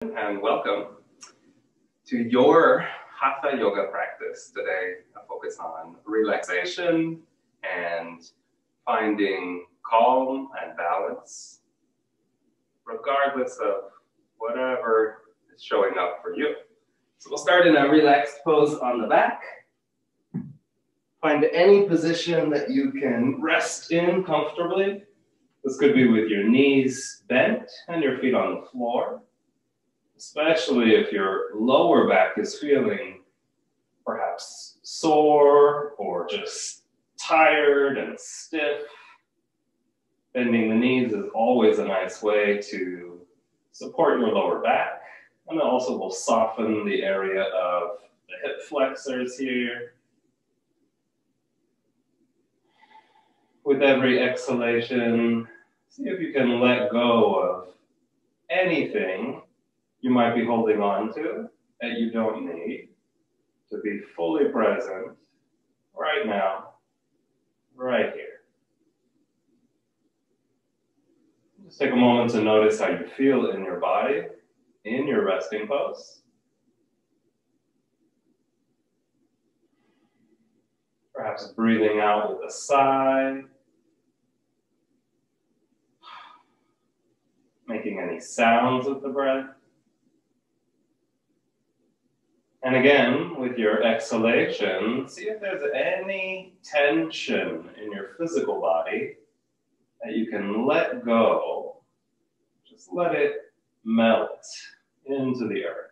And welcome to your Hatha yoga practice. Today, I focus on relaxation and finding calm and balance, regardless of whatever is showing up for you. So we'll start in a relaxed pose on the back. Find any position that you can rest in comfortably. This could be with your knees bent and your feet on the floor. Especially if your lower back is feeling perhaps sore or just tired and stiff. Bending the knees is always a nice way to support your lower back, and it also will soften the area of the hip flexors here. With every exhalation, see if you can let go of anything you might be holding on to that you don't need, to be fully present right now, right here. Just take a moment to notice how you feel in your body, in your resting pose. Perhaps breathing out with a sigh, making any sounds with the breath. And again, with your exhalation, see if there's any tension in your physical body that you can let go. Just let it melt into the earth.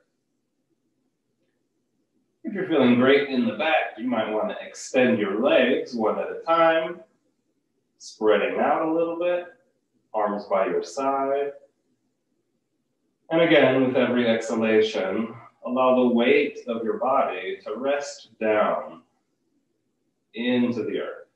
If you're feeling great in the back, you might want to extend your legs one at a time, spreading out a little bit, arms by your side. And again, with every exhalation, allow the weight of your body to rest down into the earth.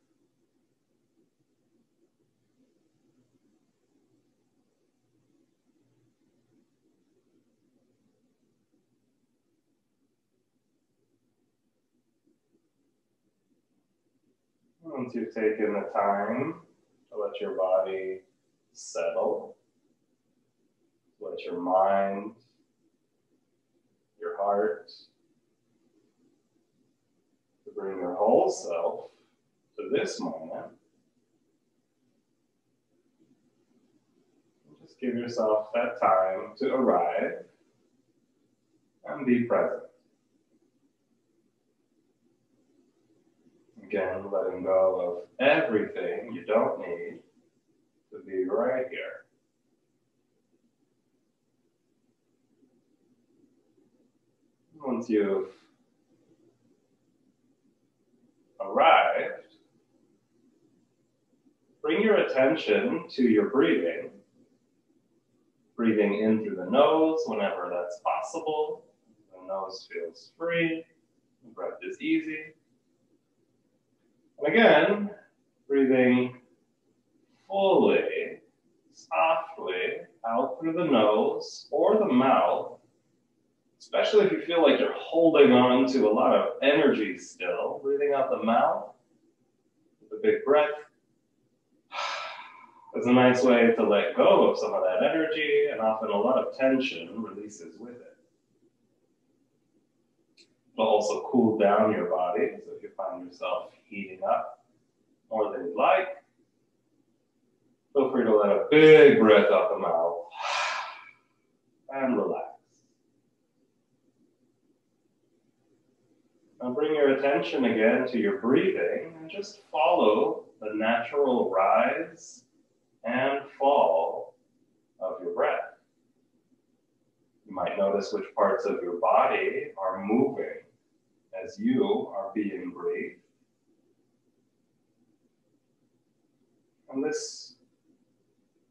Once you've taken the time to let your body settle, let your mind, your heart, to bring your whole self to this moment. Just give yourself that time to arrive and be present. Again, letting go of everything you don't need to be right here. Once you've arrived, bring your attention to your breathing. Breathing in through the nose whenever that's possible. The nose feels free, the breath is easy. And again, breathing fully, softly out through the nose or the mouth. Especially if you feel like you're holding on to a lot of energy still, breathing out the mouth with a big breath is a nice way to let go of some of that energy, and often a lot of tension releases with it. It'll also cool down your body, so if you find yourself heating up more than you like, feel free to let a big breath out the mouth and relax. Now bring your attention again to your breathing and just follow the natural rise and fall of your breath. You might notice which parts of your body are moving as you are being breathed. And this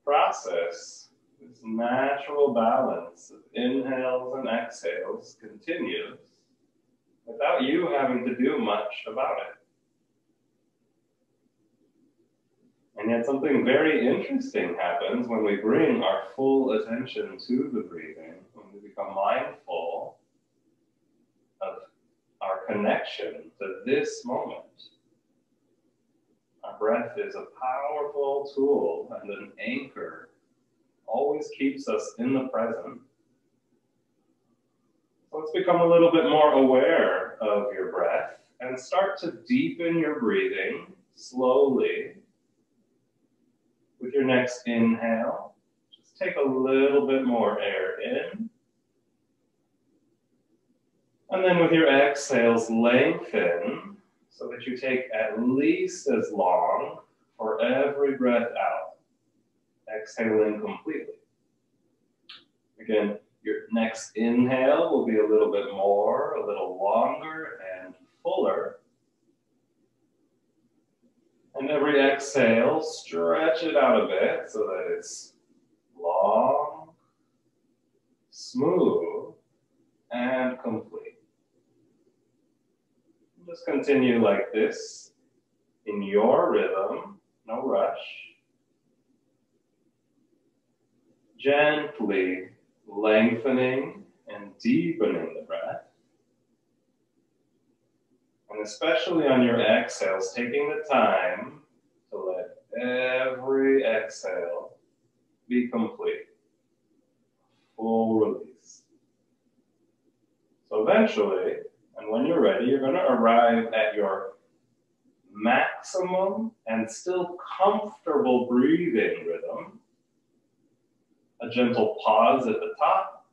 process, this natural balance of inhales and exhales continues without you having to do much about it. And yet something very interesting happens when we bring our full attention to the breathing, when we become mindful of our connection to this moment. Our breath is a powerful tool and an anchor, always keeps us in the present. So let's become a little bit more aware of your breath and start to deepen your breathing slowly. With your next inhale, just take a little bit more air in. And then with your exhales, lengthen so that you take at least as long for every breath out, exhaling completely. Again, your next inhale will be a little bit more, a little longer and fuller. And every exhale, stretch it out a bit so that it's long, smooth, and complete. Just continue like this in your rhythm, no rush. Gently lengthening and deepening the breath. And especially on your exhales, taking the time to let every exhale be complete. Full release. So eventually, and when you're ready, you're going to arrive at your maximum and still comfortable breathing rhythm. A gentle pause at the top,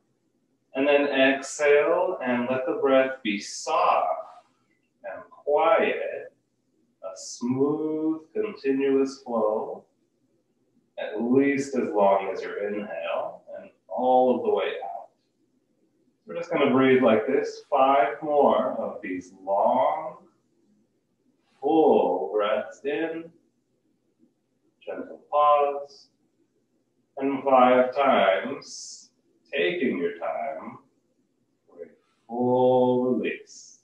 and then exhale and let the breath be soft and quiet, a smooth, continuous flow, at least as long as your inhale, and all of the way out. We're just going to breathe like this, 5 more of these long, full breaths in, gentle pause, and 5 times, taking your time for a full release.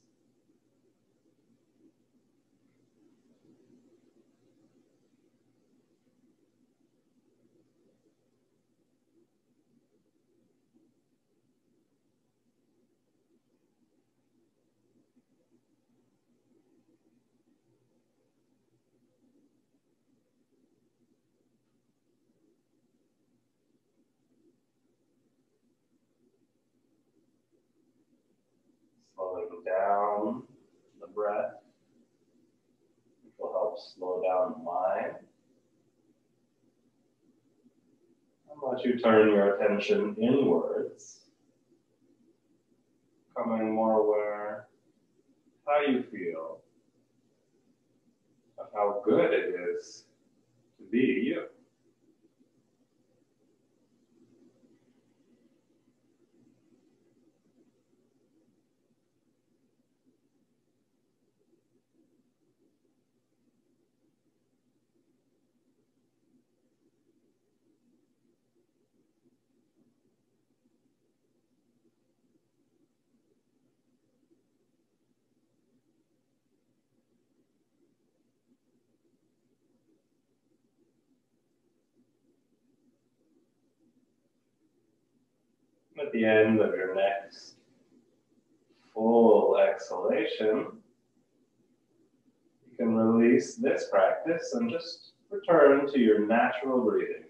Slowing down the breath, which will help slow down the mind. And let you turn your attention inwards, becoming more aware of how you feel, of how good it is to be you. At the end of your next full exhalation, you can release this practice and just return to your natural breathing.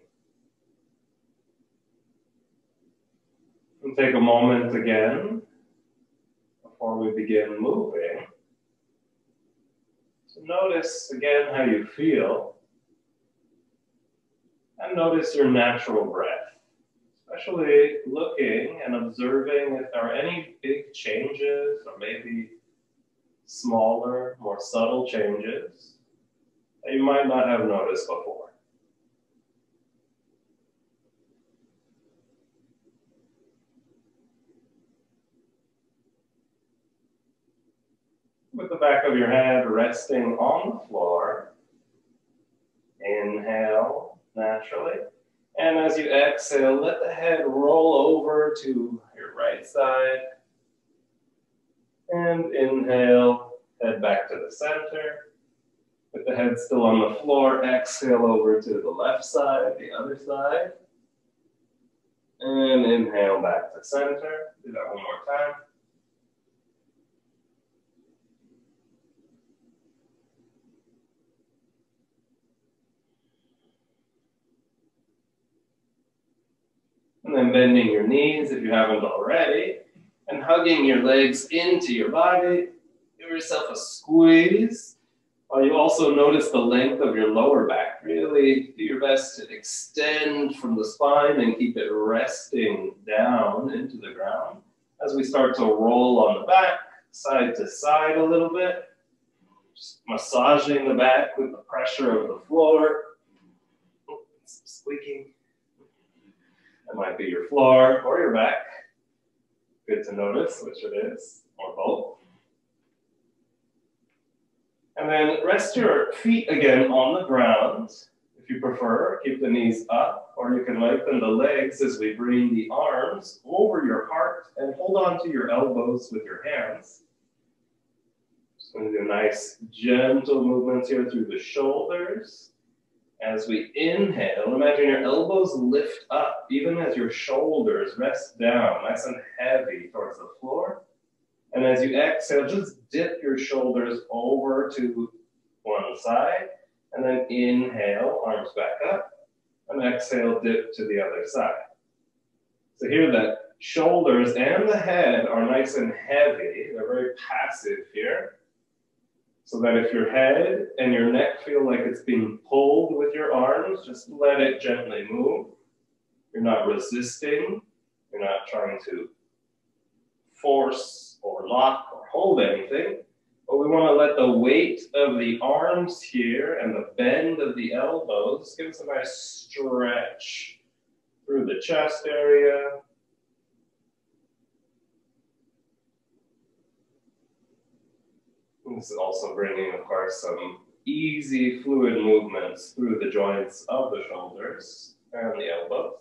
And take a moment again, before we begin moving, to notice again how you feel, and notice your natural breath. Especially looking and observing if there are any big changes or maybe smaller, more subtle changes that you might not have noticed before. With the back of your head resting on the floor, inhale naturally. And as you exhale, let the head roll over to your right side. And inhale, head back to the center. With the head still on the floor, exhale over to the left side, the other side. And inhale back to center. Do that one more time. And then bending your knees if you haven't already. And hugging your legs into your body, give yourself a squeeze. While you also notice the length of your lower back. Really do your best to extend from the spine and keep it resting down into the ground. As we start to roll on the back, side to side a little bit. Just massaging the back with the pressure of the floor. Some squeaking. That might be your floor or your back. Good to notice which it is, or both. And then rest your feet again on the ground. If you prefer, keep the knees up, or you can lengthen the legs as we bring the arms over your heart and hold on to your elbows with your hands. Just going to do nice, gentle movements here through the shoulders. As we inhale, imagine your elbows lift up, even as your shoulders rest down, nice and heavy towards the floor. And as you exhale, just dip your shoulders over to one side, and then inhale, arms back up, and exhale, dip to the other side. So here the shoulders and the head are nice and heavy. They're very passive here. So that if your head and your neck feel like it's being pulled with your arms, just let it gently move. You're not resisting. You're not trying to force or lock or hold anything. But we want to let the weight of the arms here and the bend of the elbows give us a nice stretch through the chest area. This is also bringing, of course, some easy fluid movements through the joints of the shoulders and the elbows.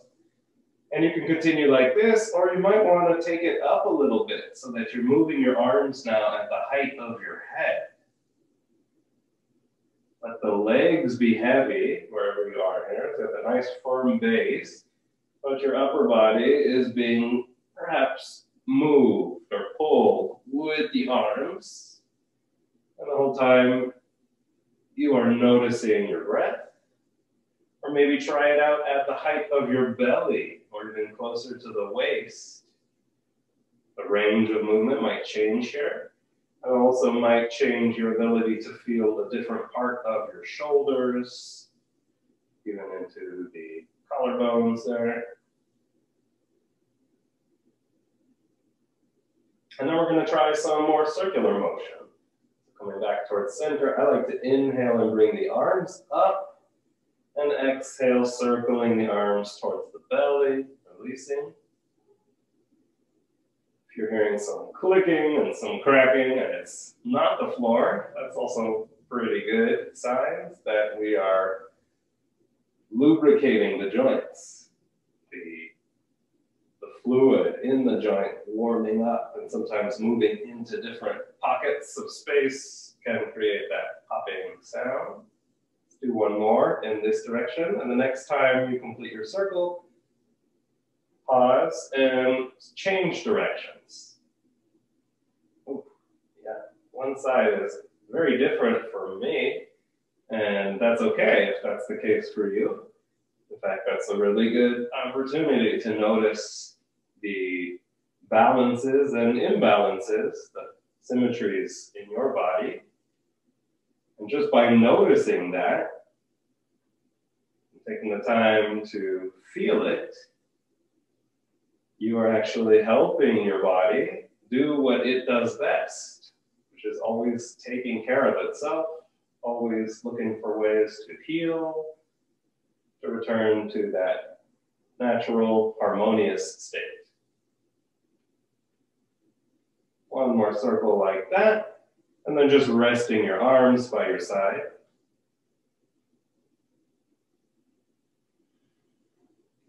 And you can continue like this, or you might want to take it up a little bit so that you're moving your arms now at the height of your head. Let the legs be heavy wherever you are here, so have a nice firm base, but your upper body is being perhaps moved or pulled with the arms. And the whole time you are noticing your breath, or maybe try it out at the height of your belly, or even closer to the waist. The range of movement might change here, and also might change your ability to feel a different part of your shoulders, even into the collarbones there. And then we're going to try some more circular motion. Coming back towards center, I like to inhale and bring the arms up, and exhale, circling the arms towards the belly, releasing. If you're hearing some clicking and some cracking, and it's not the floor, that's also pretty good signs that we are lubricating the joints. The fluid in the joint warming up and sometimes moving into different pockets of space can create that popping sound. Let's do one more in this direction, and the next time you complete your circle, pause and change directions. Ooh, yeah, one side is very different for me, and that's okay if that's the case for you. In fact, that's a really good opportunity to notice the balances and imbalances, the symmetries in your body. And just by noticing that, taking the time to feel it, you are actually helping your body do what it does best, which is always taking care of itself, always looking for ways to heal, to return to that natural, harmonious state. One more circle like that, and then just resting your arms by your side.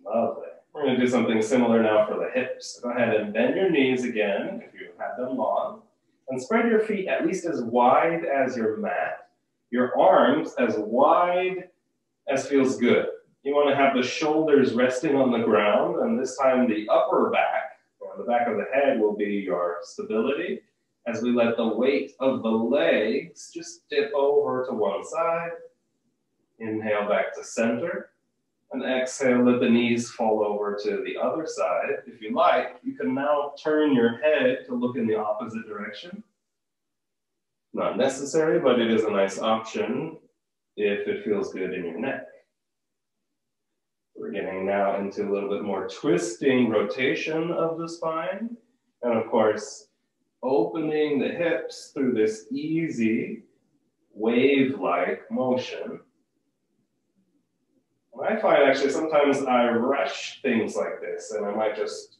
Lovely. We're going to do something similar now for the hips. Go ahead and bend your knees again, if you have them long, and spread your feet at least as wide as your mat, your arms as wide as feels good. You want to have the shoulders resting on the ground, and this time the upper back, or the back of the head, will be your stability, as we let the weight of the legs just dip over to one side. Inhale back to center, And exhale, let the knees fall over to the other side. If you like, you can now turn your head to look in the opposite direction. Not necessary, but it is a nice option if it feels good in your neck. We're getting now into a little bit more twisting rotation of the spine. And of course, opening the hips through this easy wave-like motion. I find actually sometimes I rush things like this and I might just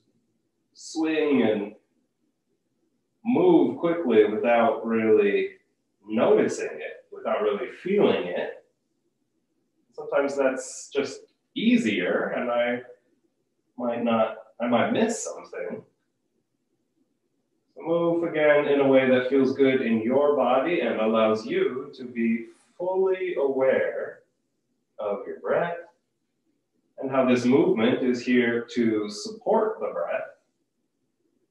swing and move quickly without really noticing it, without really feeling it. Sometimes that's just easier and I might miss something. So move again in a way that feels good in your body and allows you to be fully aware of your breath and how this movement is here to support the breath,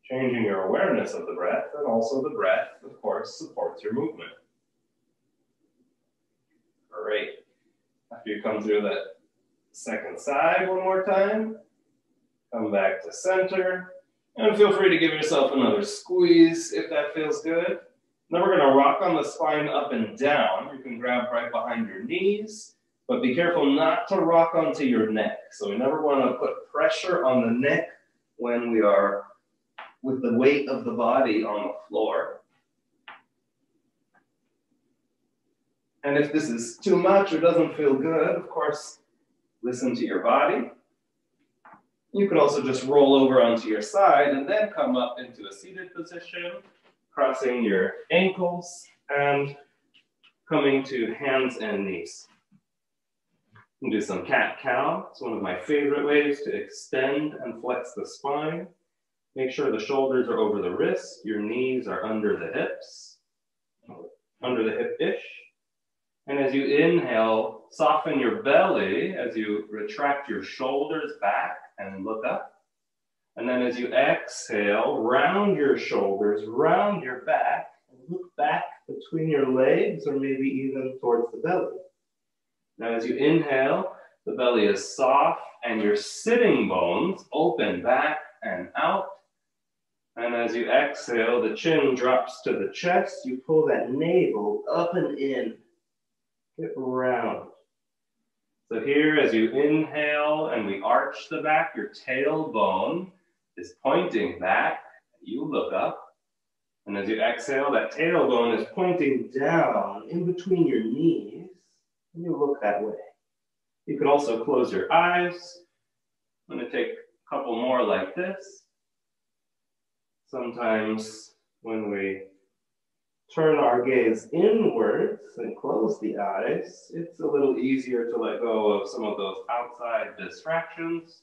changing your awareness of the breath, and also the breath, of course, supports your movement. Great. After you come through that second side one more time, come back to center, and feel free to give yourself another squeeze if that feels good. Then we're going to rock on the spine up and down. You can grab right behind your knees, but be careful not to rock onto your neck. So we never want to put pressure on the neck when we are with the weight of the body on the floor. And if this is too much or doesn't feel good, of course, listen to your body. You can also just roll over onto your side and then come up into a seated position, crossing your ankles and coming to hands and knees. You can do some cat-cow. It's one of my favorite ways to extend and flex the spine. Make sure the shoulders are over the wrists, your knees are under the hips, under the hip-ish. And as you inhale, soften your belly as you retract your shoulders back and look up. And then as you exhale, round your shoulders, round your back, and look back between your legs or maybe even towards the belly. Now as you inhale, the belly is soft and your sitting bones open back and out. And as you exhale, the chin drops to the chest. You pull that navel up and in. Get round. So here, as you inhale and we arch the back, your tailbone is pointing back. You look up. And as you exhale, that tailbone is pointing down in between your knees. And you look that way. You can also close your eyes. I'm going to take a couple more like this. Sometimes when we turn our gaze inwards and close the eyes, it's a little easier to let go of some of those outside distractions.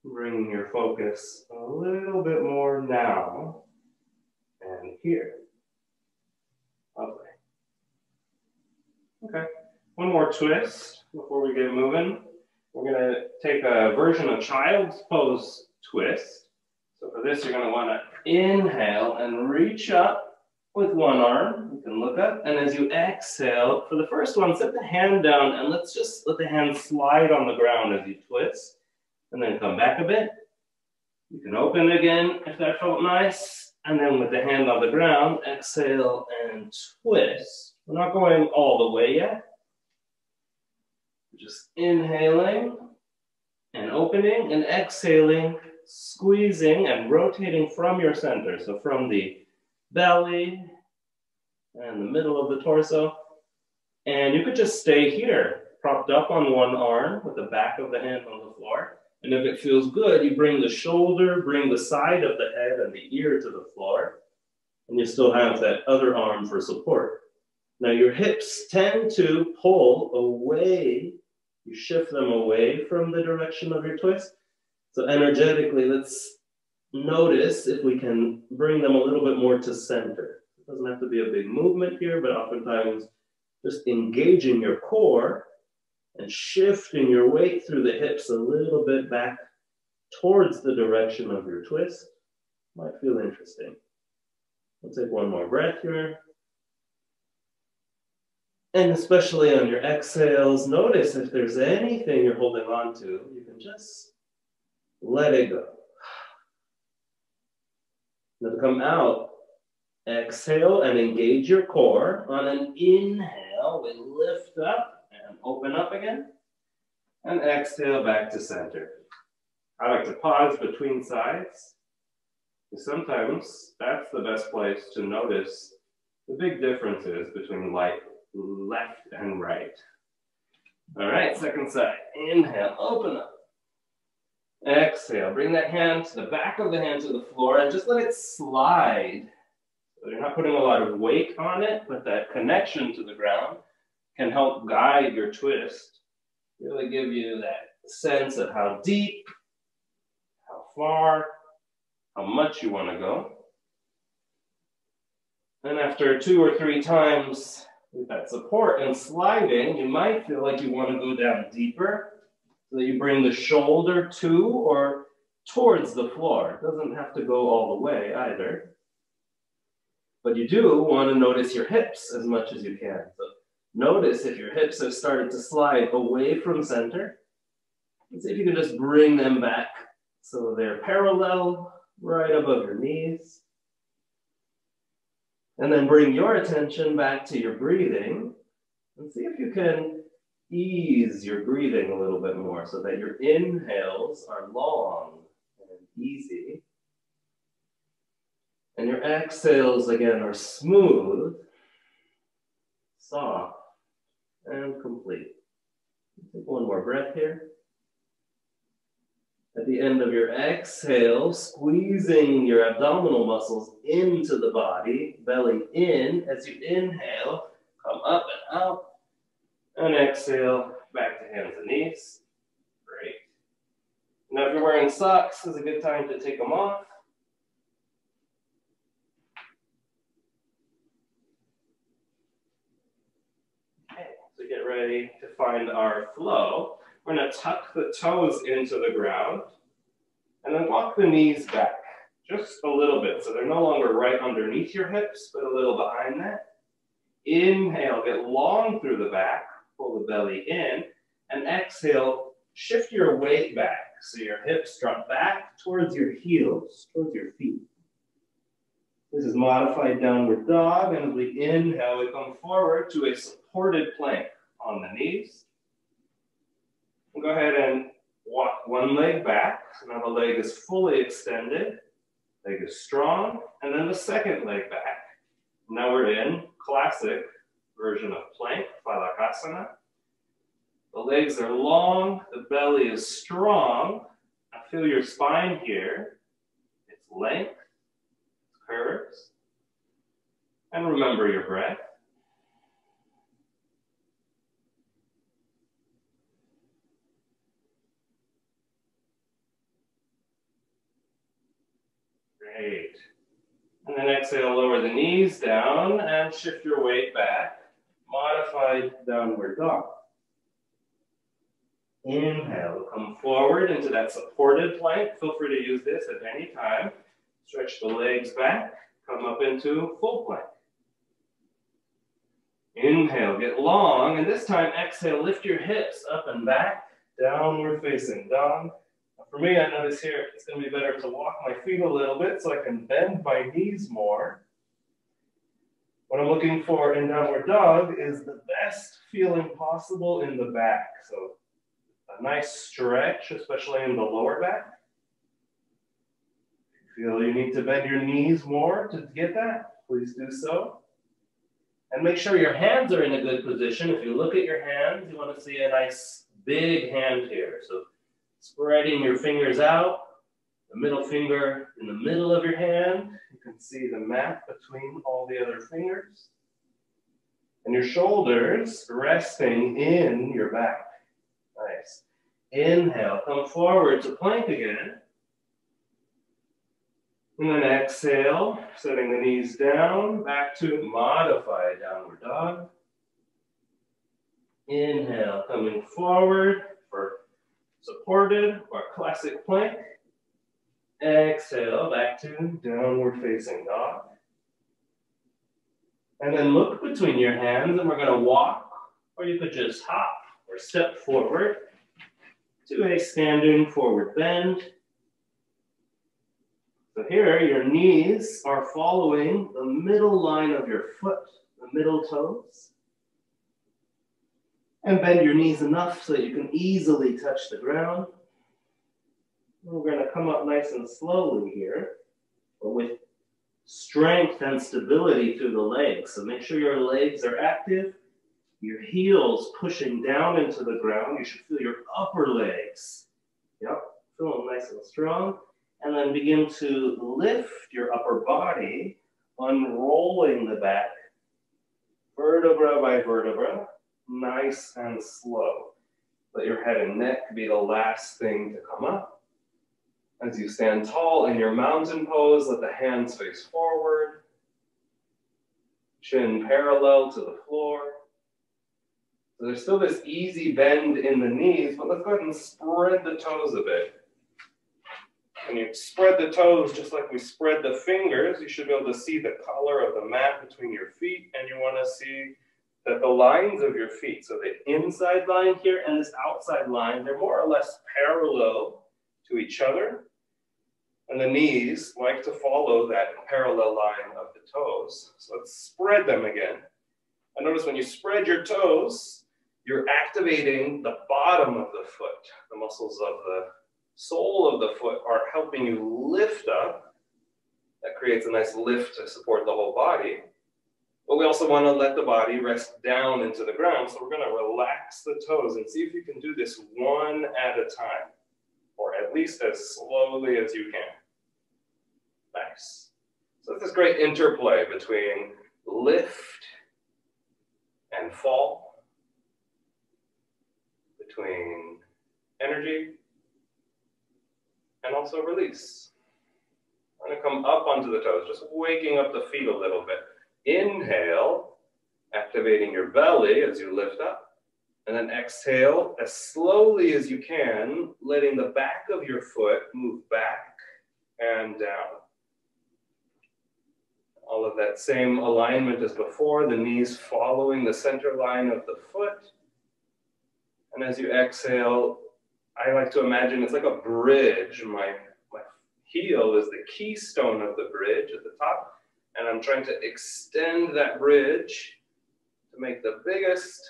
Bringing your focus a little bit more now and here. Lovely. Okay, one more twist before we get moving. We're going to take a version of child's pose twist. So for this, you're going to want to inhale and reach up with one arm. You can look up. And as you exhale, for the first one, set the hand down and let's just let the hand slide on the ground as you twist. And then come back a bit. You can open again if that felt nice. And then with the hand on the ground, exhale and twist. We're not going all the way yet. Just inhaling and opening and exhaling, squeezing and rotating from your center. So from the belly and the middle of the torso. And you could just stay here, propped up on one arm with the back of the hand on the floor. And if it feels good, you bring the shoulder, bring the side of the head and the ear to the floor. And you still have that other arm for support. Now your hips tend to pull away. You shift them away from the direction of your twist. So energetically, let's notice if we can bring them a little bit more to center. It doesn't have to be a big movement here, but oftentimes just engaging your core and shifting your weight through the hips a little bit back towards the direction of your twist might feel interesting. We'll take one more breath here. And especially on your exhales, notice if there's anything you're holding on to, you can just let it go. Now come out, exhale and engage your core. On an inhale, we lift up and open up again. And exhale back to center. I like to pause between sides. Sometimes that's the best place to notice the big differences between left and right. All right, second side. Inhale, open up. Exhale, bring that hand to the back of the hand to the floor and just let it slide. So you're not putting a lot of weight on it, but that connection to the ground can help guide your twist. Really give you that sense of how deep, how far, how much you want to go. And after 2 or 3 times with that support and sliding, you might feel like you want to go down deeper so that you bring the shoulder to or towards the floor. It doesn't have to go all the way either. But you do want to notice your hips as much as you can. So notice if your hips have started to slide away from center. And see if you can just bring them back so they're parallel right above your knees. And then bring your attention back to your breathing and see if you can ease your breathing a little bit more so that your inhales are long and easy. And your exhales, again, are smooth, soft, and complete. Take one more breath here. At the end of your exhale, squeezing your abdominal muscles into the body, belly in. As you inhale, come up and out. And exhale, back to hands and knees. Great. Now, if you're wearing socks, it's a good time to take them off. Okay, so get ready to find our flow. We're going to tuck the toes into the ground and then walk the knees back just a little bit. So they're no longer right underneath your hips, but a little behind that. Inhale, get long through the back, pull the belly in, and exhale, shift your weight back. So your hips drop back towards your heels, towards your feet. This is modified downward dog, and as we inhale, we come forward to a supported plank on the knees. Go ahead and walk one leg back. So now the leg is fully extended, leg is strong, and then the second leg back. Now we're in classic version of plank, Phalakasana. The legs are long, the belly is strong. Now feel your spine here. It's length, it's curves. And remember your breath. Great. And then exhale, lower the knees down and shift your weight back. Modified downward dog. Inhale, come forward into that supported plank. Feel free to use this at any time. Stretch the legs back, come up into full plank. Inhale, get long, and this time exhale, lift your hips up and back, downward facing dog. For me, I notice here, it's going to be better to walk my feet a little bit so I can bend my knees more. What I'm looking for in downward dog is the best feeling possible in the back. So a nice stretch, especially in the lower back. If you feel you need to bend your knees more to get that, please do so. And make sure your hands are in a good position. If you look at your hands, you want to see a nice big hand here. So spreading your fingers out, the middle finger in the middle of your hand. You can see the mat between all the other fingers. And your shoulders resting in your back. Nice. Inhale, come forward to plank again. And then exhale, setting the knees down, back to modified downward dog. Inhale, coming forward for supported or classic plank. Exhale, back to downward facing dog. And then look between your hands, and we're going to walk, or you could just hop or step forward to a standing forward bend. So here, your knees are following the middle line of your foot, the middle toes. And bend your knees enough so that you can easily touch the ground. And we're going to come up nice and slowly here, but with strength and stability through the legs. So make sure your legs are active, your heels pushing down into the ground. You should feel your upper legs. Yep, feeling nice and strong. And then begin to lift your upper body, unrolling the back, vertebra by vertebra, nice and slow. Let your head and neck be the last thing to come up. As you stand tall in your mountain pose, let the hands face forward, chin parallel to the floor. So there's still this easy bend in the knees, but let's go ahead and spread the toes a bit. When you spread the toes just like we spread the fingers, you should be able to see the color of the mat between your feet, and you want to see that the lines of your feet, so the inside line here and this outside line, they're more or less parallel to each other. And the knees like to follow that parallel line of the toes. So let's spread them again. And notice when you spread your toes, you're activating the bottom of the foot. The muscles of the sole of the foot are helping you lift up. That creates a nice lift to support the whole body. But we also want to let the body rest down into the ground. So we're going to relax the toes and see if you can do this one at a time, or at least as slowly as you can. Nice. So it's this great interplay between lift and fall, between energy and also release. I'm going to come up onto the toes, just waking up the feet a little bit. Inhale, activating your belly as you lift up. And then exhale as slowly as you can, letting the back of your foot move back and down. All of that same alignment as before, the knees following the center line of the foot. And as you exhale, I like to imagine it's like a bridge. My heel is the keystone of the bridge at the top. And I'm trying to extend that bridge to make the biggest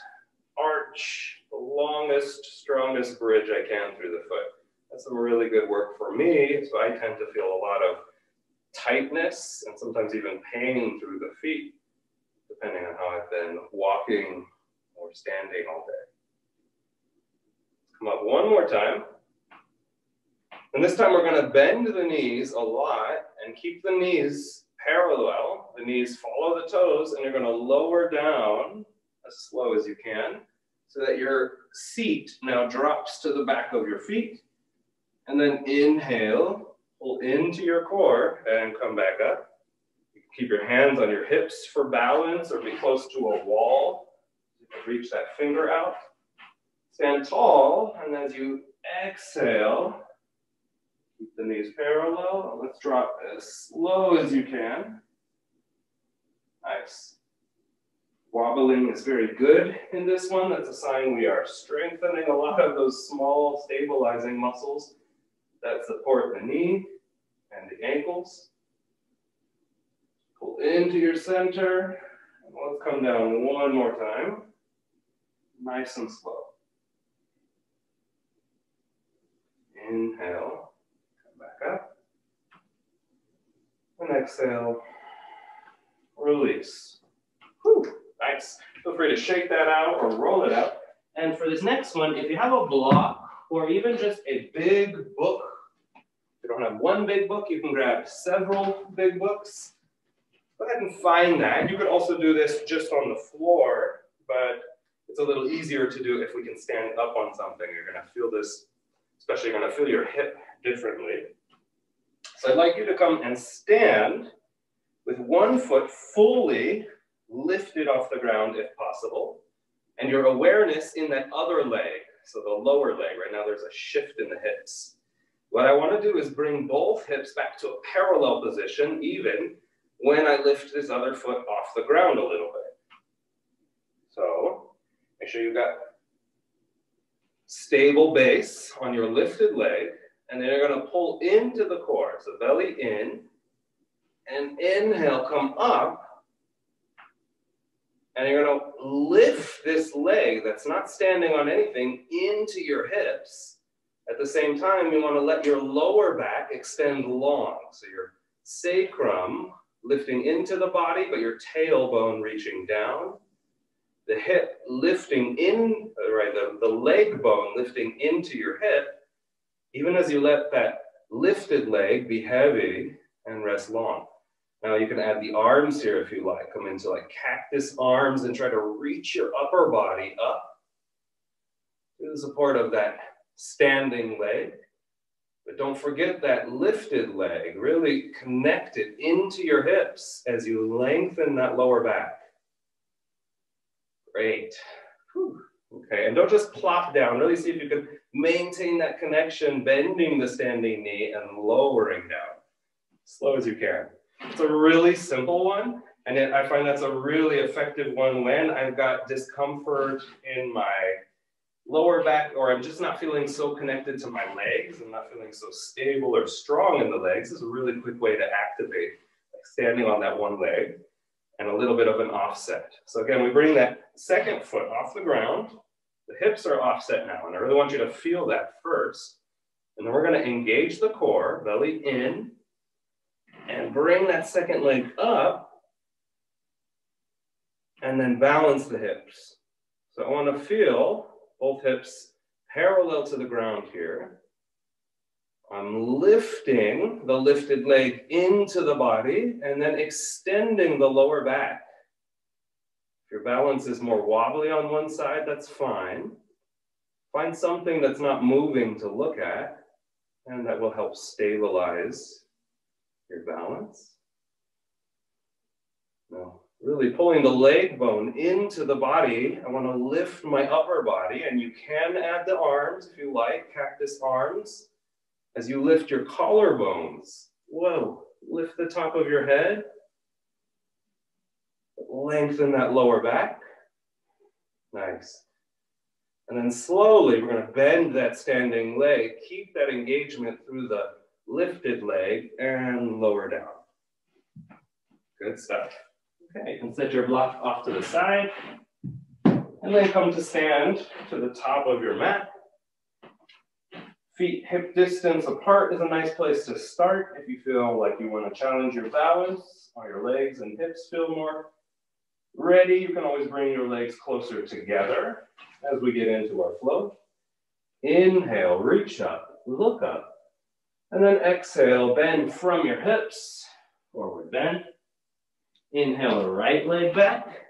arch, the longest, strongest bridge I can through the foot. That's some really good work for me. So I tend to feel a lot of tightness and sometimes even pain through the feet, depending on how I've been walking or standing all day. Come up one more time. And this time we're going to bend the knees a lot and keep the knees parallel. The knees follow the toes, and you're going to lower down as slow as you can so that your seat now drops to the back of your feet. And then inhale. Pull into your core and come back up. You can keep your hands on your hips for balance or be close to a wall. You can reach that finger out. Stand tall, and as you exhale, keep the knees parallel. Let's drop as slow as you can. Nice. Wobbling is very good in this one. That's a sign we are strengthening a lot of those small stabilizing muscles that support the knee and the ankles. Pull into your center. And let's come down one more time. Nice and slow. Inhale. Come back up. And exhale. Release. Whew, nice. Feel free to shake that out or roll it out. And for this next one, if you have a block or even just a big book, if you don't have one big book, you can grab several big books. Go ahead and find that. You could also do this just on the floor, but it's a little easier to do if we can stand up on something. You're going to feel this, especially you're going to feel your hip differently. So I'd like you to come and stand with one foot fully lifted off the ground if possible, and your awareness in that other leg, so the lower leg. Right now there's a shift in the hips. What I want to do is bring both hips back to a parallel position, even. when I lift this other foot off the ground a little bit. So make sure you've got stable base on your lifted leg, and then you're going to pull into the core. So belly in, and inhale, come up, and you're going to lift this leg that's not standing on anything into your hips. At the same time, you want to let your lower back extend long. So your sacrum lifting into the body, but your tailbone reaching down. The hip lifting in, right, the leg bone lifting into your hip, even as you let that lifted leg be heavy and rest long. Now you can add the arms here if you like. Come into like cactus arms and try to reach your upper body up to the support of that standing leg. But don't forget that lifted leg. Really connect it into your hips as you lengthen that lower back. Great. Whew. Okay, and don't just plop down. Really see if you can maintain that connection, bending the standing knee and lowering down. Slow as you can. It's a really simple one, and yet I find that's a really effective one when I've got discomfort in my lower back, or I'm just not feeling so connected to my legs. I'm not feeling so stable or strong in the legs. This is a really quick way to activate, like standing on that one leg and a little bit of an offset. So again, we bring that second foot off the ground. The hips are offset now, and I really want you to feel that first. And then we're going to engage the core, belly in, and bring that second leg up, and then balance the hips. So I want to feel both hips parallel to the ground here. I'm lifting the lifted leg into the body and then extending the lower back. If your balance is more wobbly on one side, that's fine. Find something that's not moving to look at, and that will help stabilize your balance. Now, really pulling the leg bone into the body, I want to lift my upper body, and you can add the arms if you like, cactus arms. As you lift your collarbones, whoa, lift the top of your head, lengthen that lower back, nice. And then slowly, we're going to bend that standing leg, keep that engagement through the lifted leg, and lower down. Good stuff. Okay, you can set your block off to the side, and then come to stand to the top of your mat. Feet hip distance apart is a nice place to start if you feel like you want to challenge your balance, or your legs and hips feel more ready. You can always bring your legs closer together as we get into our flow. Inhale, reach up, look up, and then exhale, bend from your hips, forward bend. Inhale the right leg back,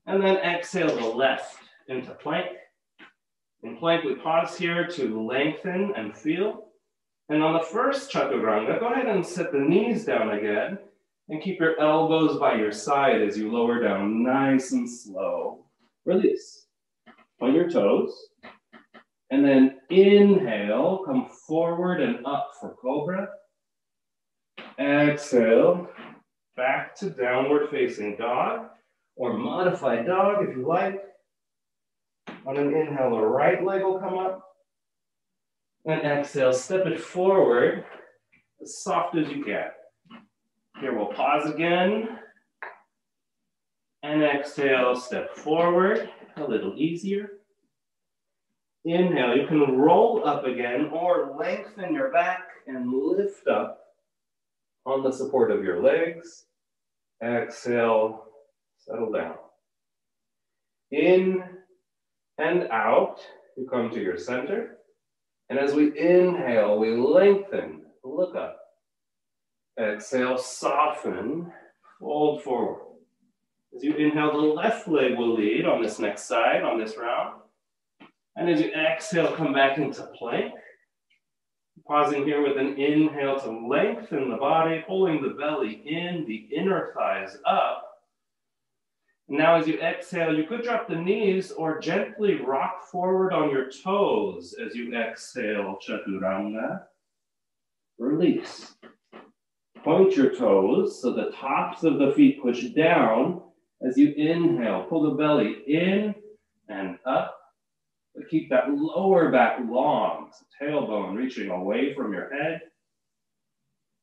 and then exhale the left into plank. In plank, we pause here to lengthen and feel. And on the first chaturanga, go ahead and set the knees down again and keep your elbows by your side as you lower down nice and slow. Release. Point your toes. And then inhale, come forward and up for cobra. Exhale, back to downward facing dog, or modified dog if you like. On an inhale, the right leg will come up. And exhale, step it forward as soft as you can. Here we'll pause again. And exhale, step forward, a little easier. Inhale, you can roll up again or lengthen your back and lift up on the support of your legs. Exhale, settle down. In and out, you come to your center. And as we inhale, we lengthen, look up. Exhale, soften, fold forward. As you inhale, the left leg will lead on this next side, on this round. And as you exhale, come back into plank. Pausing here with an inhale to lengthen the body, pulling the belly in, the inner thighs up. Now as you exhale, you could drop the knees or gently rock forward on your toes as you exhale, chaturanga. Release. Point your toes so the tops of the feet push down as you inhale. Pull the belly in and up. But keep that lower back long, so tailbone reaching away from your head.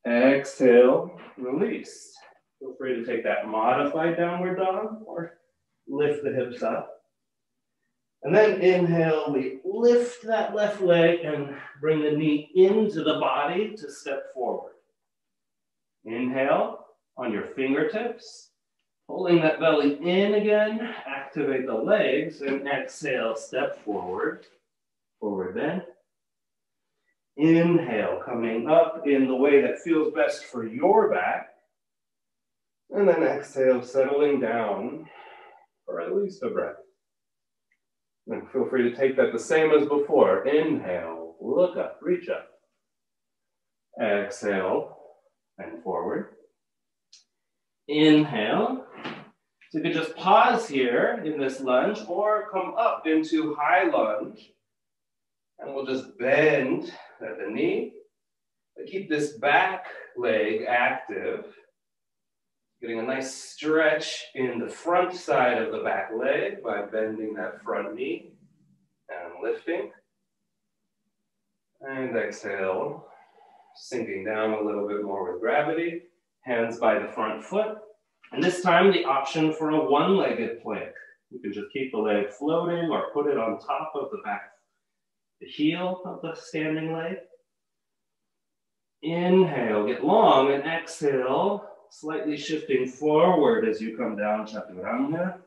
Exhale, release. Feel free to take that modified downward dog or lift the hips up. And then inhale, we lift that left leg and bring the knee into the body to step forward. Inhale on your fingertips, pulling that belly in again, activate the legs, and exhale, step forward, forward bend. Inhale, coming up in the way that feels best for your back. And then exhale, settling down for at least a breath. And feel free to take that the same as before. Inhale, look up, reach up. Exhale, and forward. Inhale. So you could just pause here in this lunge or come up into high lunge. And we'll just bend at the knee. But keep this back leg active. Getting a nice stretch in the front side of the back leg by bending that front knee and lifting. And exhale, sinking down a little bit more with gravity. Hands by the front foot. And this time the option for a one-legged plank. You can just keep the leg floating or put it on top of the back, the heel of the standing leg. Inhale, get long, and exhale, slightly shifting forward as you come down, chaturanga.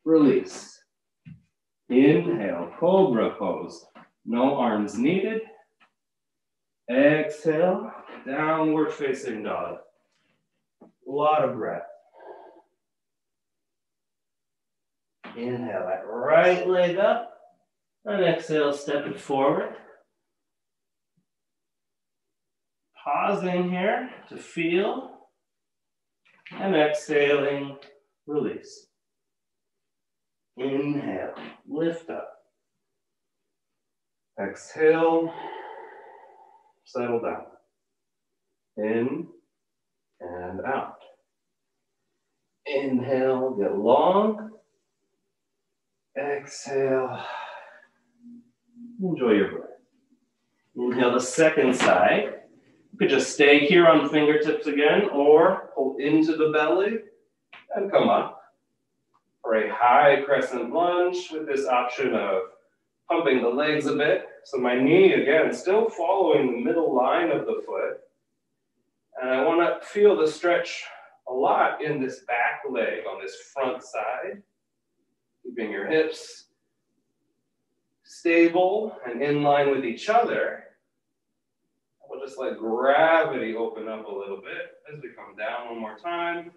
Release. Inhale, cobra pose. No arms needed. Exhale, downward facing dog. A lot of breath. Inhale, that right leg up. And exhale, step it forward. Pausing here to feel. And exhaling, release. Inhale, lift up. Exhale, settle down. In and out. Inhale, get long. Exhale, enjoy your breath. Inhale the second side. You could just stay here on fingertips again or pull into the belly and come up for a high crescent lunge with this option of pumping the legs a bit. So my knee, again, still following the middle line of the foot. And I want to feel the stretch a lot in this back leg on this front side. Keeping your hips stable and in line with each other. We'll just let gravity open up a little bit as we come down one more time.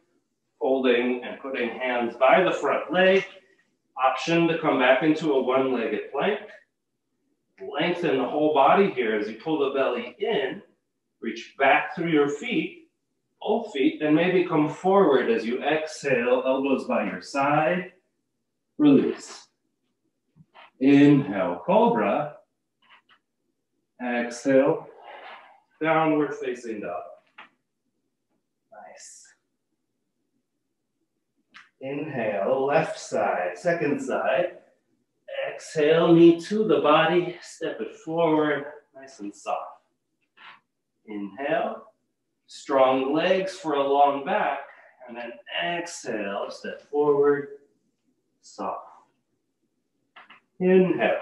Folding and putting hands by the front leg. Option to come back into a one-legged plank. Lengthen the whole body here as you pull the belly in. Reach back through your feet, both feet, and maybe come forward as you exhale, elbows by your side. Release. Inhale, cobra. Exhale, downward facing dog. Nice. Inhale, left side, second side. Exhale, knee to the body, step it forward, nice and soft. Inhale, strong legs for a long back, and then exhale, step forward, soft. Inhale.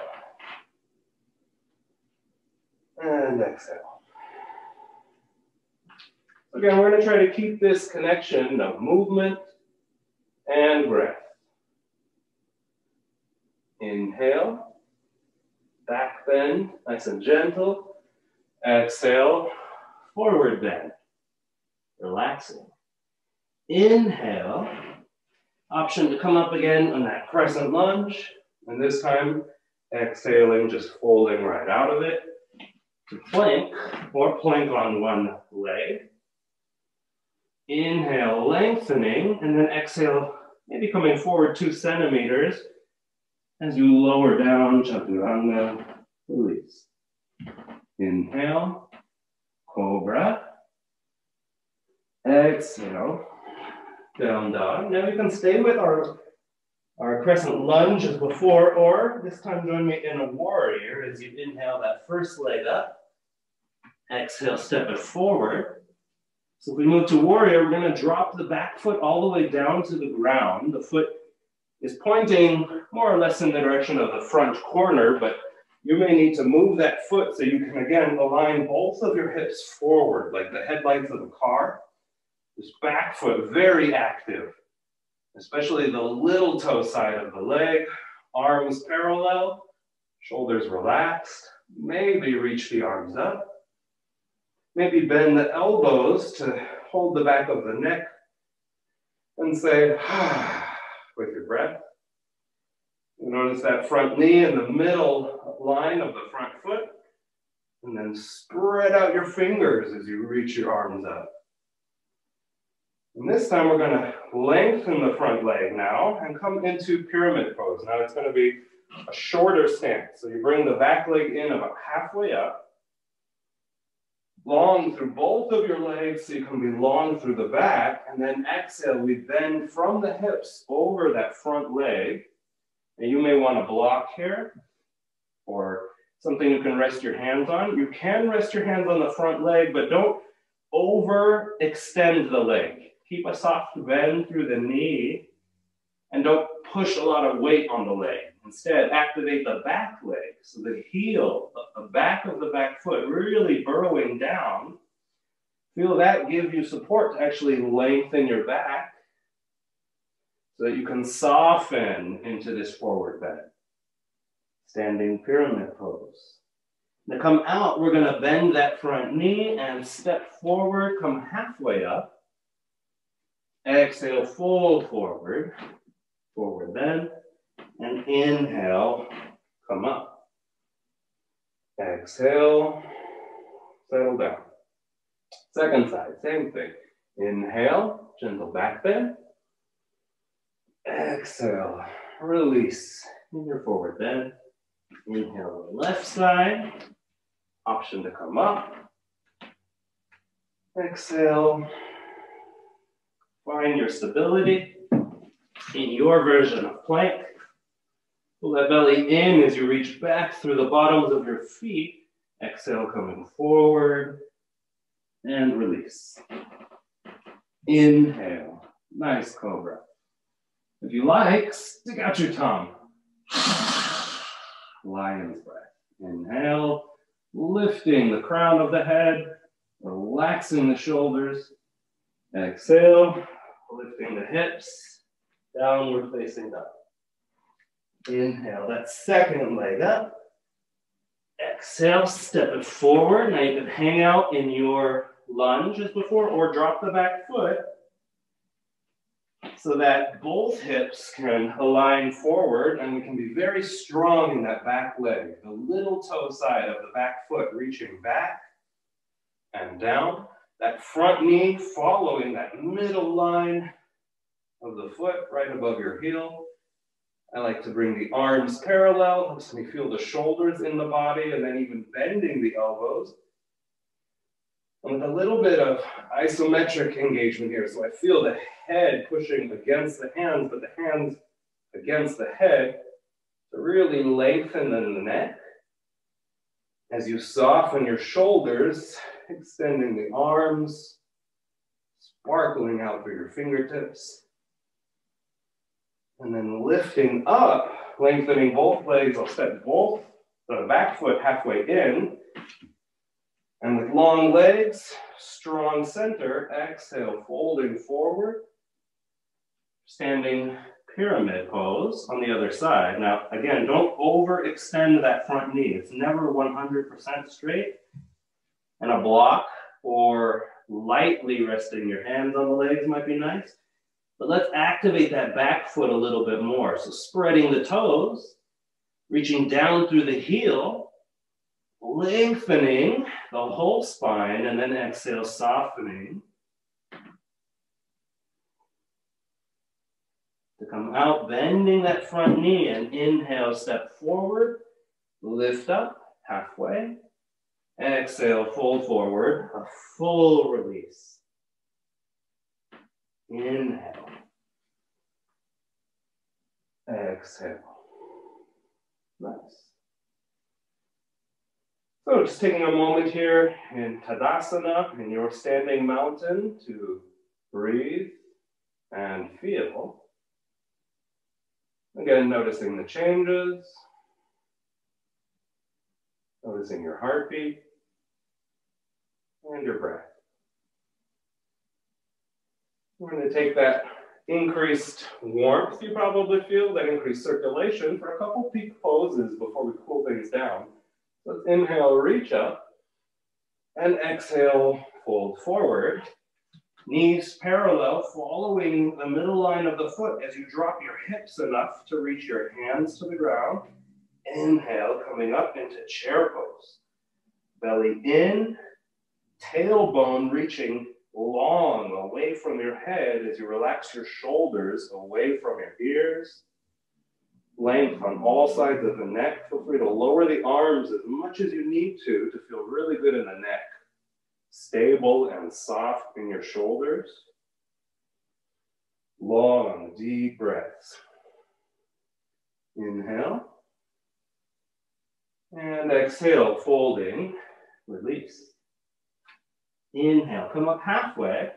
And exhale. Again, we're going to try to keep this connection of movement and breath. Inhale, back bend, nice and gentle. Exhale, forward bend, relaxing. Inhale, option to come up again on that crescent lunge. And this time, exhaling, just folding right out of it to plank or plank on one leg. Inhale, lengthening, and then exhale, maybe coming forward 2 centimeters as you lower down, chaturanga, release. Inhale, cobra. Exhale, down dog. Now we can stay with our crescent lunge as before, or this time join me in a warrior as you inhale that first leg up. Exhale, step it forward. So if we move to warrior, we're going to drop the back foot all the way down to the ground. The foot is pointing more or less in the direction of the front corner, but you may need to move that foot so you can, again, align both of your hips forward, like the headlights of a car. This back foot, very active, especially the little toe side of the leg, arms parallel, shoulders relaxed. Maybe reach the arms up. Maybe bend the elbows to hold the back of the neck and say, with your breath. You notice that front knee in the middle line of the front foot, and then spread out your fingers as you reach your arms up. And this time we're going to lengthen the front leg now and come into pyramid pose. Now it's going to be a shorter stance. So you bring the back leg in about halfway up, long through both of your legs so you can be long through the back, and then exhale, we bend from the hips over that front leg. And you may want to block here or something you can rest your hands on. You can rest your hands on the front leg, but don't overextend the leg. Keep a soft bend through the knee and don't push a lot of weight on the leg. Instead, activate the back leg. So the heel, the back of the back foot, really burrowing down. Feel that give you support to actually lengthen your back so that you can soften into this forward bend. Standing pyramid pose. Now come out, we're gonna bend that front knee and step forward, come halfway up. Exhale, fold forward, forward bend, and inhale, come up. Exhale, settle down. Second side, same thing. Inhale, gentle back bend. Exhale, release in your forward bend. Inhale the left side, option to come up. Exhale, find your stability in your version of plank. Pull that belly in as you reach back through the bottoms of your feet. Exhale, coming forward and release. Inhale, nice cobra. If you like, stick out your tongue. Lion's breath. Inhale, lifting the crown of the head, relaxing the shoulders. Exhale, lifting the hips, downward facing dog. Inhale, that second leg up. Exhale, step it forward. Now you can hang out in your lunge as before or drop the back foot so that both hips can align forward and we can be very strong in that back leg. The little toe side of the back foot reaching back and down. That front knee following that middle line of the foot right above your heel. I like to bring the arms parallel, helps me feel the shoulders in the body and then even bending the elbows. And with a little bit of isometric engagement here, so I feel the head pushing against the hands, but the hands against the head to really lengthen the neck. As you soften your shoulders, extending the arms, sparkling out through your fingertips. And then lifting up, lengthening both legs. I'll step both the back foot halfway in. And with long legs, strong center, exhale, folding forward. Standing pyramid pose on the other side. Now, again, don't overextend that front knee. It's never 100% straight. And a block or lightly resting your hands on the legs might be nice. But let's activate that back foot a little bit more. So spreading the toes, reaching down through the heel, lengthening the whole spine, and then exhale, softening. To come out, bending that front knee, and inhale, step forward, lift up, halfway. Exhale, fold forward, a full release. Inhale. Exhale. Nice. So just taking a moment here in Tadasana, in your standing mountain, to breathe and feel. Again, noticing the changes, noticing your heartbeat and your breath. We're going to take that increased warmth you probably feel, that increased circulation, for a couple peak poses before we cool things down. Let's inhale, reach up, and exhale, fold forward. Knees parallel, following the middle line of the foot as you drop your hips enough to reach your hands to the ground. Inhale, coming up into chair pose. Belly in, tailbone reaching long away from your head as you relax your shoulders away from your ears. Length on all sides of the neck. Feel free to lower the arms as much as you need to feel really good in the neck. Stable and soft in your shoulders. Long, deep breaths. Inhale. And exhale, folding, release. Inhale, come up halfway.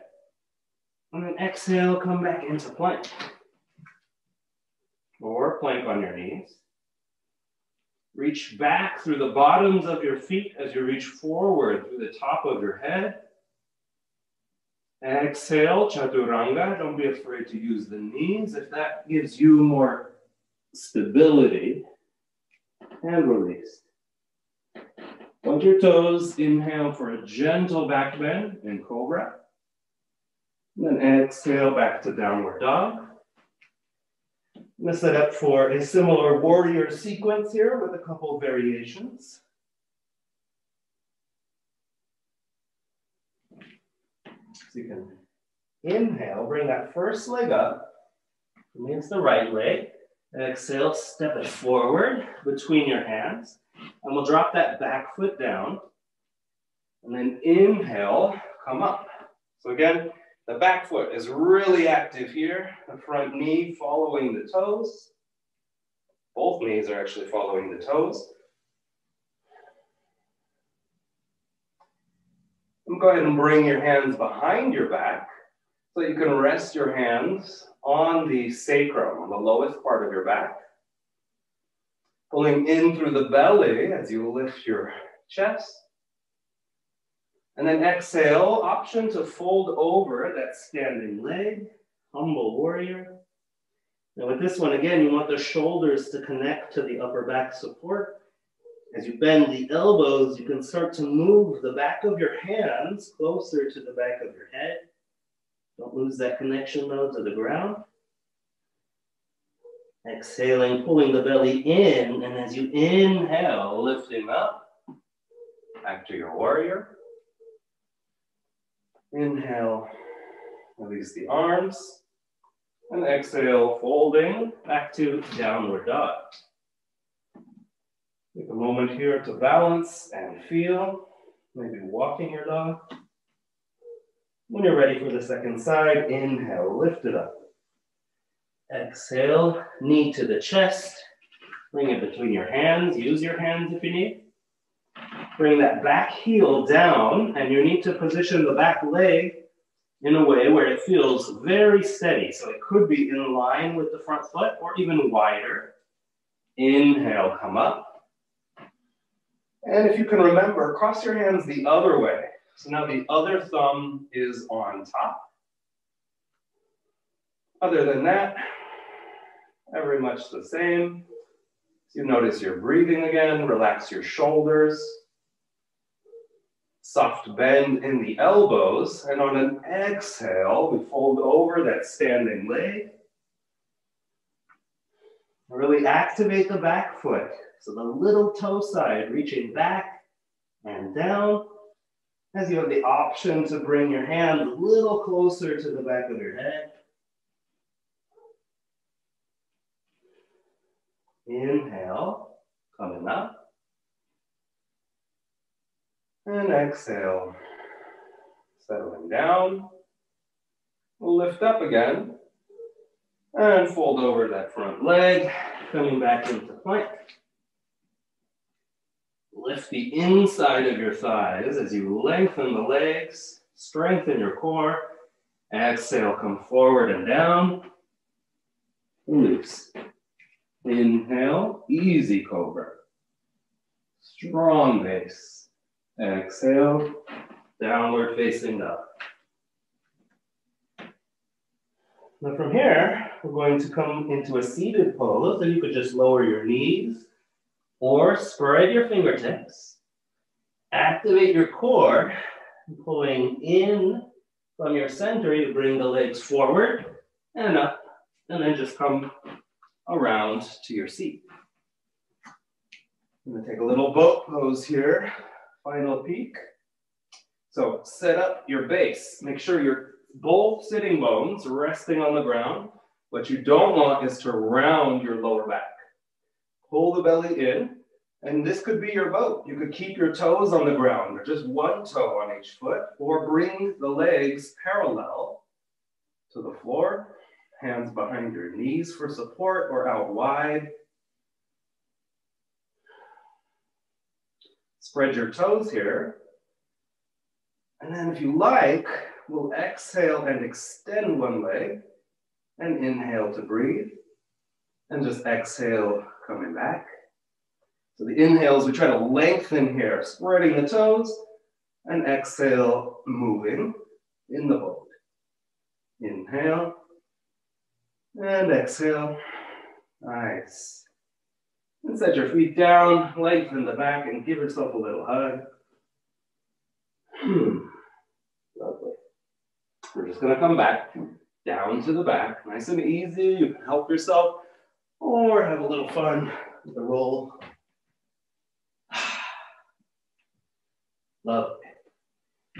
And then exhale, come back into plank. Or plank on your knees. Reach back through the bottoms of your feet as you reach forward through the top of your head. Exhale, chaturanga. Don't be afraid to use the knees if that gives you more stability. And release. Point your toes. Inhale for a gentle back bend in cobra. And then exhale back to downward dog. I'm going to set up for a similar warrior sequence here with a couple variations. So you can inhale, bring that first leg up. For me, it's the right leg. Exhale, step it forward between your hands. And we'll drop that back foot down. And then inhale, come up. So again, the back foot is really active here. The front knee following the toes. Both knees are actually following the toes. And go ahead and bring your hands behind your back so you can rest your hands on the sacrum, on the lowest part of your back. Pulling in through the belly as you lift your chest. And then exhale, option to fold over that standing leg, humble warrior. Now with this one, again, you want the shoulders to connect to the upper back support. As you bend the elbows, you can start to move the back of your hands closer to the back of your head. Don't lose that connection though to the ground. Exhaling, pulling the belly in, and as you inhale, lifting up, back to your warrior. Inhale, release the arms, and exhale, folding back to downward dog. Take a moment here to balance and feel, maybe walking your dog. When you're ready for the second side, inhale, lift it up. Exhale, knee to the chest, bring it between your hands, use your hands if you need. Bring that back heel down, and you need to position the back leg in a way where it feels very steady. So it could be in line with the front foot or even wider. Inhale, come up. And if you can remember, cross your hands the other way. So now the other thumb is on top. Other than that, very much the same. So you notice your breathing again, relax your shoulders. Soft bend in the elbows, and on an exhale, we fold over that standing leg. Really activate the back foot. So the little toe side reaching back and down, as you have the option to bring your hand a little closer to the back of your head. Inhale, coming up. And exhale, settling down. We'll lift up again and fold over that front leg, coming back into plank. Lift the inside of your thighs as you lengthen the legs, strengthen your core. Exhale, come forward and down. Release. Inhale, easy cobra. Strong base. Exhale, downward facing dog. Now from here, we're going to come into a seated pose, and you could just lower your knees or spread your fingertips. Activate your core, pulling in from your center. You bring the legs forward and up, and then just come around to your seat. I'm gonna take a little boat pose here, final peak. So set up your base. Make sure your both sitting bones resting on the ground. What you don't want is to round your lower back. Pull the belly in, and this could be your boat. You could keep your toes on the ground, or just one toe on each foot, or bring the legs parallel to the floor, hands behind your knees for support or out wide. Spread your toes here. And then if you like, we'll exhale and extend one leg and inhale to breathe. And just exhale, coming back. So the inhales, we try to lengthen here, spreading the toes, and exhale, moving in the boat. Inhale, and exhale. Nice. And set your feet down, lengthen the back, and give yourself a little hug. Lovely. We're just gonna come back, down to the back, nice and easy. You can help yourself, or have a little fun with the roll. Lovely.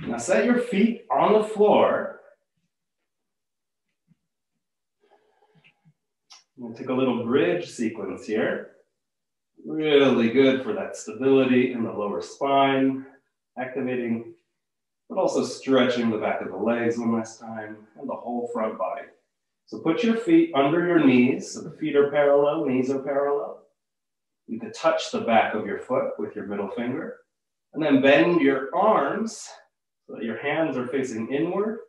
Now set your feet on the floor. I'm gonna take a little bridge sequence here. Really good for that stability in the lower spine, activating, but also stretching the back of the legs one last time, and the whole front body. So put your feet under your knees, so the feet are parallel, knees are parallel. You could touch the back of your foot with your middle finger, and then bend your arms so that your hands are facing inward,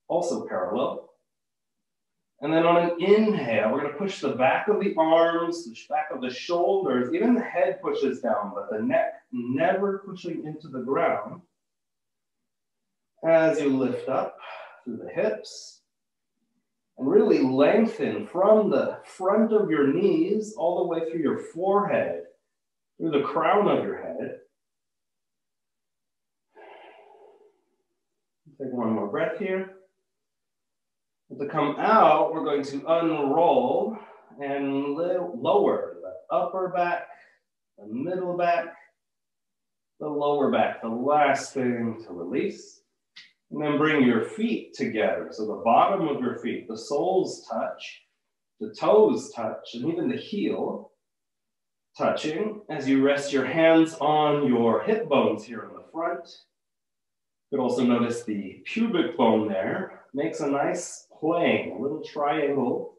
also parallel. And then on an inhale, we're gonna push the back of the arms, the back of the shoulders, even the head pushes down, but the neck never pushing into the ground. As you lift up through the hips, and really lengthen from the front of your knees all the way through your forehead, through the crown of your head. Take one more breath here. To come out, we're going to unroll and lower the upper back, the middle back, the lower back, the last thing to release. And then bring your feet together. So the bottom of your feet, the soles touch, the toes touch, and even the heel touching as you rest your hands on your hip bones here in the front. You could also notice the pubic bone there makes a nice plane, a little triangle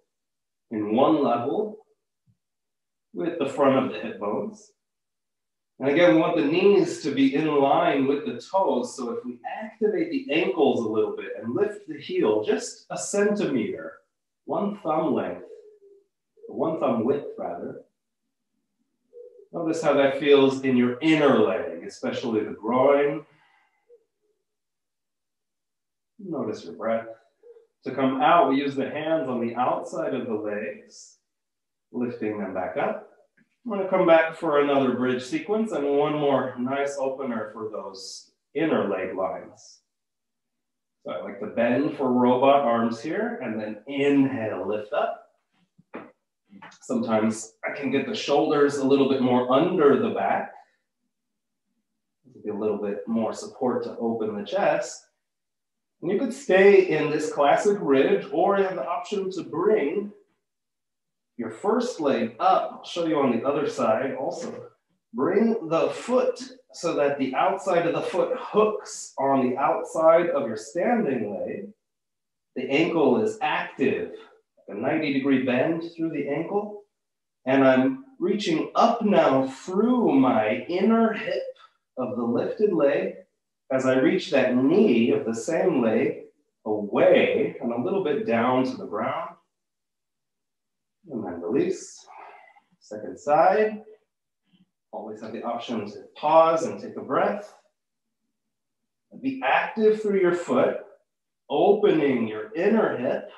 in one level with the front of the hip bones. And again, we want the knees to be in line with the toes. So if we activate the ankles a little bit and lift the heel just a centimeter, one thumb length, one thumb width rather. Notice how that feels in your inner leg, especially the groin. Notice your breath. To come out, we use the hands on the outside of the legs, lifting them back up. I'm going to come back for another bridge sequence and one more nice opener for those inner leg lines. So I like to bend for robot arms here, and then inhale, lift up. Sometimes I can get the shoulders a little bit more under the back. Give a little bit more support to open the chest. And you could stay in this classic bridge, or you have the option to bring your first leg up. I'll show you on the other side also. Bring the foot so that the outside of the foot hooks on the outside of your standing leg. The ankle is active, a 90-degree bend through the ankle. And I'm reaching up now through my inner hip of the lifted leg as I reach that knee of the same leg away and a little bit down to the ground. And then release. Second side. Always have the option to pause and take a breath. Be active through your foot, opening your inner hip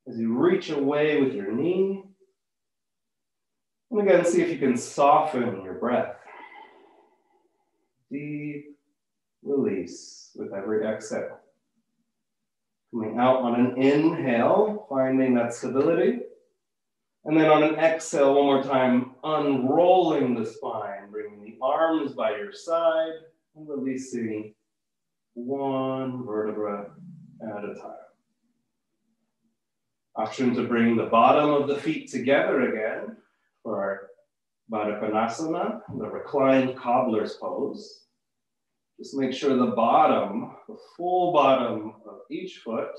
as you reach away with your knee. And again, see if you can soften your breath. Deep release with every exhale. Coming out on an inhale, finding that stability. And then on an exhale, one more time, unrolling the spine, bringing the arms by your side, and releasing one vertebra at a time. Option to bring the bottom of the feet together again for our Baddha Konasana, the reclined cobbler's pose. Just make sure the bottom, the full bottom of each foot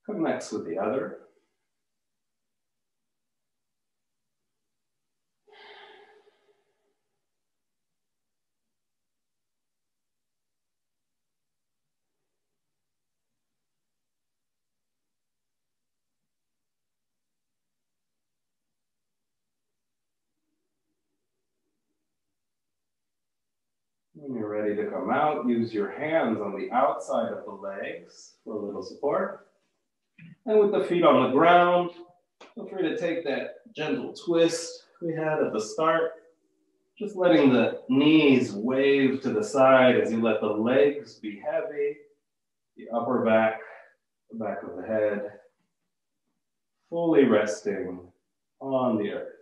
connects with the other. When you're ready to come out, use your hands on the outside of the legs for a little support. And with the feet on the ground, feel free to take that gentle twist we had at the start. Just letting the knees wave to the side as you let the legs be heavy, the upper back, the back of the head, fully resting on the earth.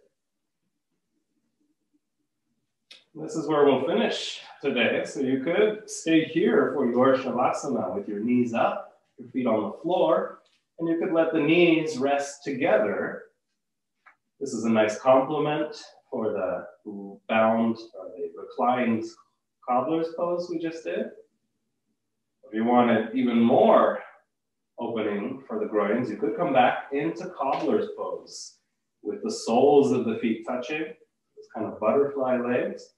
This is where we'll finish today. So you could stay here for your Shavasana with your knees up, your feet on the floor, and you could let the knees rest together. This is a nice complement for the bound or the reclined cobbler's pose we just did. If you wanted even more opening for the groins, you could come back into cobbler's pose with the soles of the feet touching, this kind of butterfly legs.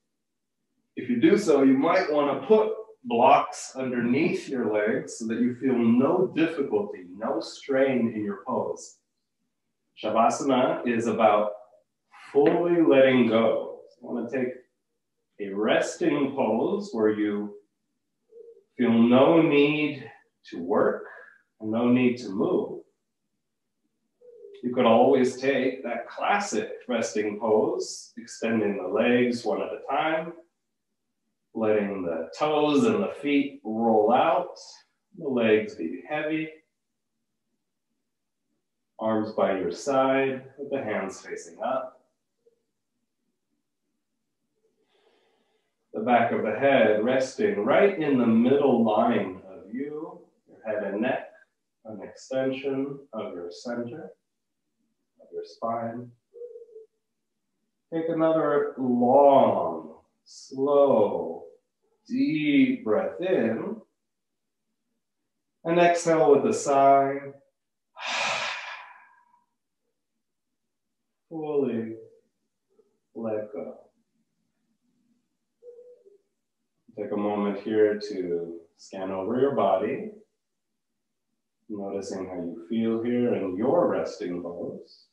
If you do so, you might want to put blocks underneath your legs so that you feel no difficulty, no strain in your pose. Shavasana is about fully letting go. So you want to take a resting pose where you feel no need to work, no need to move. You could always take that classic resting pose, extending the legs one at a time, letting the toes and the feet roll out, the legs be heavy, arms by your side with the hands facing up. The back of the head resting right in the middle line of you, your head and neck, an extension of your center, of your spine. Take another long, slow, deep breath in, and exhale with a sigh. Fully let go. Take a moment here to scan over your body, noticing how you feel here in your resting pose.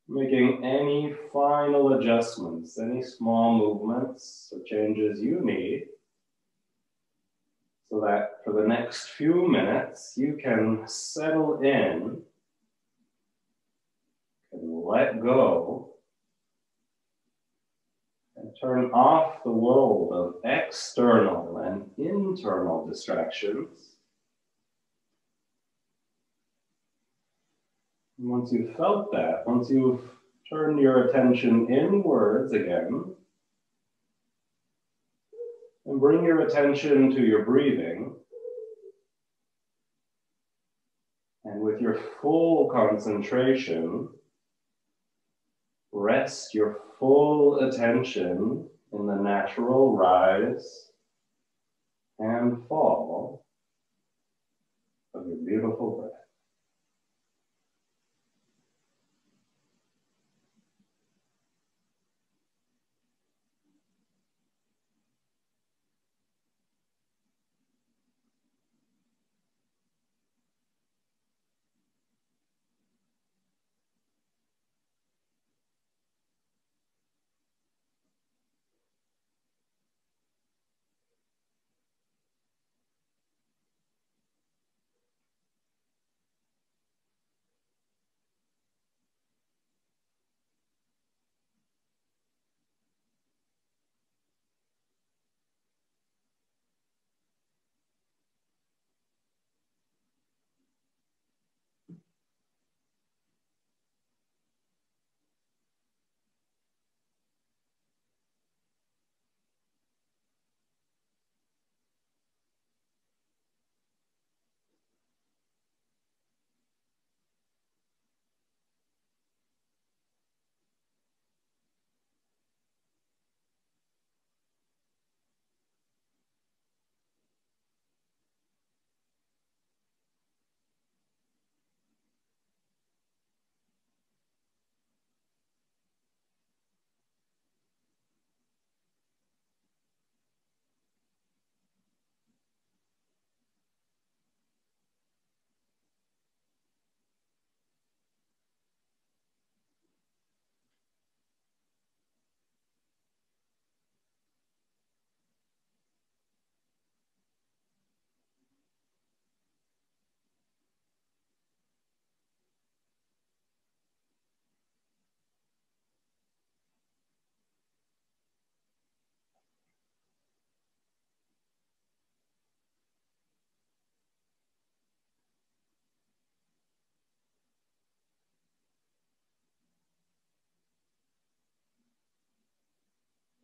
Making any final adjustments, any small movements or changes you need, so that for the next few minutes you can settle in and let go and turn off the world of external and internal distractions. And once you've felt that, once you've turned your attention inwards again, and bring your attention to your breathing, and with your full concentration, rest your full attention in the natural rise and fall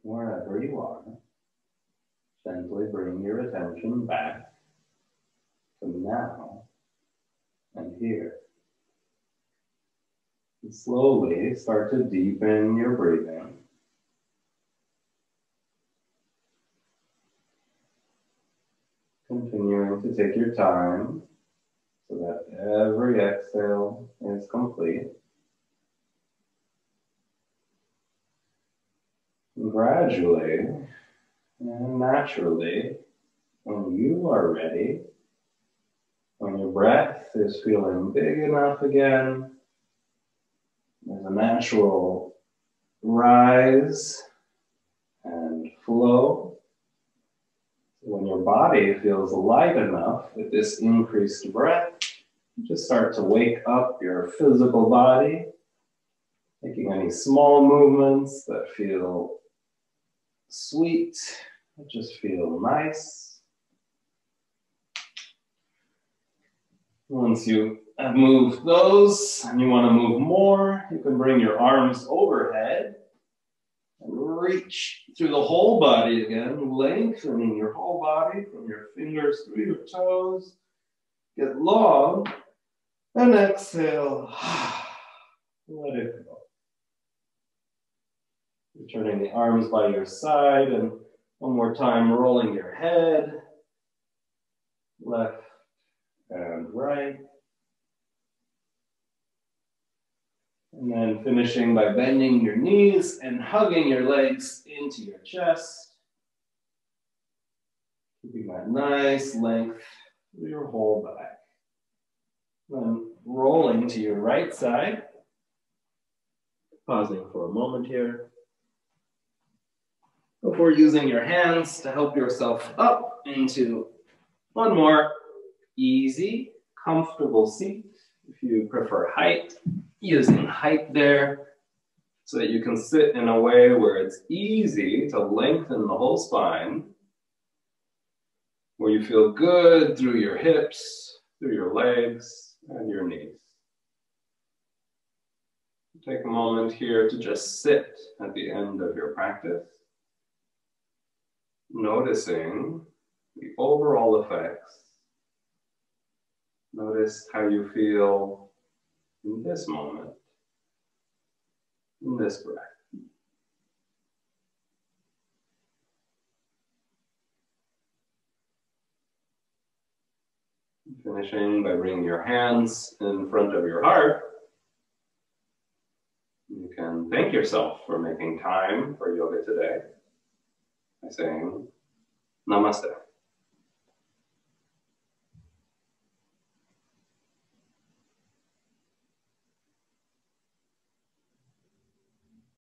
wherever you are, gently bring your attention back to now and here. And slowly start to deepen your breathing. Continuing to take your time so that every exhale is complete. And gradually and naturally, when you are ready, when your breath is feeling big enough again, there's a natural rise and flow. When your body feels light enough with this increased breath, you just start to wake up your physical body, making any small movements that feel sweet, that just feel nice. Once you have moved those and you want to move more, you can bring your arms overhead and reach through the whole body again, lengthening your whole body from your fingers through your toes. Get long and exhale. Let it go. Returning the arms by your side and one more time rolling your head, left and right. And then finishing by bending your knees and hugging your legs into your chest. Keeping that nice length through your whole back. Then rolling to your right side. Pausing for a moment here. Before using your hands to help yourself up into one more easy, comfortable seat. If you prefer height, using height there so that you can sit in a way where it's easy to lengthen the whole spine, where you feel good through your hips, through your legs, and your knees. Take a moment here to just sit at the end of your practice, noticing the overall effects. Notice how you feel in this moment, in this breath. Finishing by bringing your hands in front of your heart. You can thank yourself for making time for yoga today by saying, Namaste.